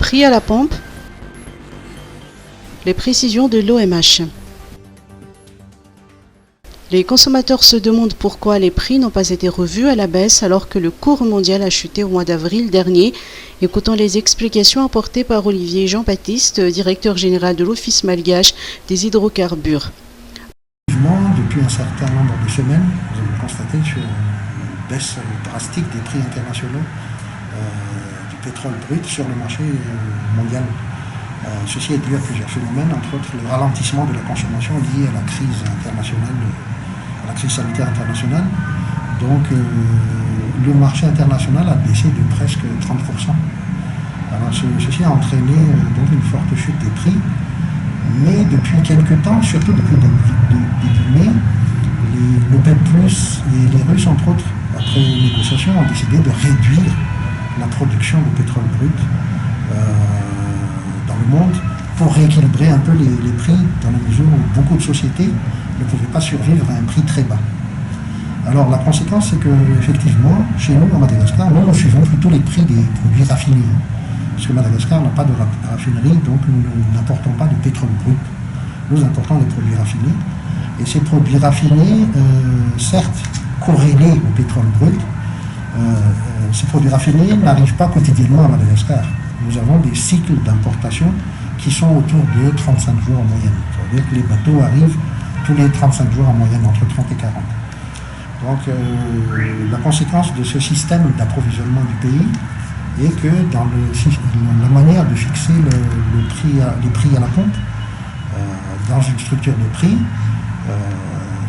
prix à la pompe. Les précisions de l'OMH. Les consommateurs se demandent pourquoi les prix n'ont pas été revus à la baisse alors que le cours mondial a chuté au mois d'avril dernier. Écoutons les explications apportées par Olivier Jean-Baptiste, directeur général de l'Office malgache des hydrocarbures. Depuis un certain nombre de semaines, nous avons constaté une baisse drastique des prix internationaux du pétrole brut sur le marché mondial. Ceci est dû à plusieurs phénomènes, entre autres le ralentissement de la consommation lié à la crise internationale, à la crise sanitaire internationale. Donc le marché international a baissé de presque 30%. Alors ceci a entraîné donc une forte chute des prix, mais depuis quelques temps, surtout depuis début mai, l'OPEP+, et les Russes entre autres, après négociation, ont décidé de réduire la production de pétrole brut dans le monde pour rééquilibrer un peu les prix dans la mesure où beaucoup de sociétés ne pouvaient pas survivre à un prix très bas. Alors la conséquence, c'est que effectivement, chez nous, à Madagascar, nous suivons plutôt les prix des produits raffinés. Parce que Madagascar n'a pas de raffinerie, donc nous n'importons pas de pétrole brut. Nous importons des produits raffinés. Et ces produits raffinés, certes corrélés au pétrole brut, ces produits raffinés n'arrivent pas quotidiennement à Madagascar. Nous avons des cycles d'importation qui sont autour de 35 jours en moyenne. C'est-à-dire que les bateaux arrivent tous les 35 jours en moyenne, entre 30 et 40. Donc la conséquence de ce système d'approvisionnement du pays est que dans la manière de fixer les prix à la pompe, dans une structure de prix,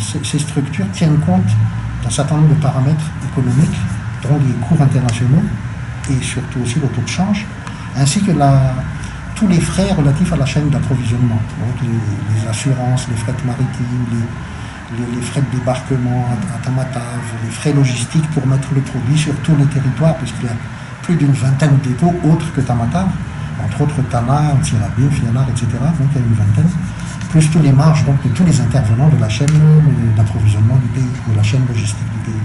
ces structures tiennent compte d'un certain nombre de paramètres économiques, dont les cours internationaux et surtout aussi le taux de change, ainsi que tous les frais relatifs à la chaîne d'approvisionnement, donc les assurances, les frais maritimes, les frais de débarquement à Tamatave, les frais logistiques pour mettre le produit sur tous les territoires, puisqu'il y a plus d'une vingtaine de dépôts autres que Tamatave, entre autres Tana, Antirabé, Fianar, etc. Donc il y a une vingtaine, plus tous les marges donc, de tous les intervenants de la chaîne d'approvisionnement du pays, de la chaîne logistique du pays.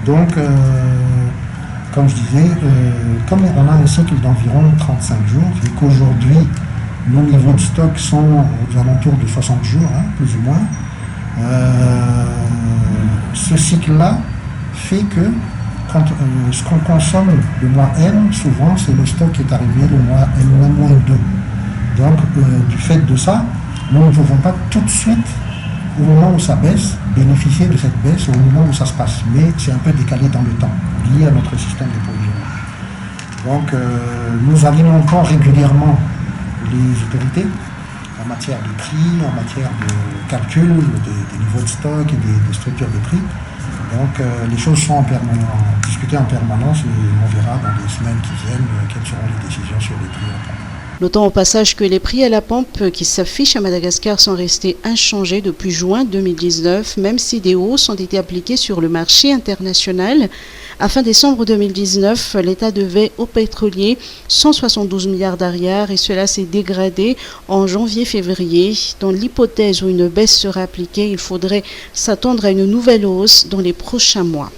Donc, comme je disais, comme on a un cycle d'environ 35 jours, et qu'aujourd'hui, nos niveaux de stock sont aux alentours de 60 jours, plus ou moins, ce cycle-là fait que ce qu'on consomme le mois M, souvent, c'est le stock qui est arrivé le mois M-2. Donc, du fait de ça, nous ne pouvons pas tout de suite, au moment où ça baisse, bénéficier de cette baisse au moment où ça se passe. Mais c'est un peu décalé dans le temps, lié à notre système d'approvisionnement. Donc, nous alimentons régulièrement les autorités en matière de prix, en matière de calcul des niveaux de stock et des structures de prix. Donc les choses sont discutées en permanence et on verra dans les semaines qui viennent quelles seront les décisions sur les prix à la pompe. Notons au passage que les prix à la pompe qui s'affichent à Madagascar sont restés inchangés depuis juin 2019, même si des hausses ont été appliquées sur le marché international. À fin décembre 2019, l'État devait aux pétroliers 172 milliards d'ariars et cela s'est dégradé en janvier-février. Dans l'hypothèse où une baisse sera appliquée, il faudrait s'attendre à une nouvelle hausse dans les prochains mois.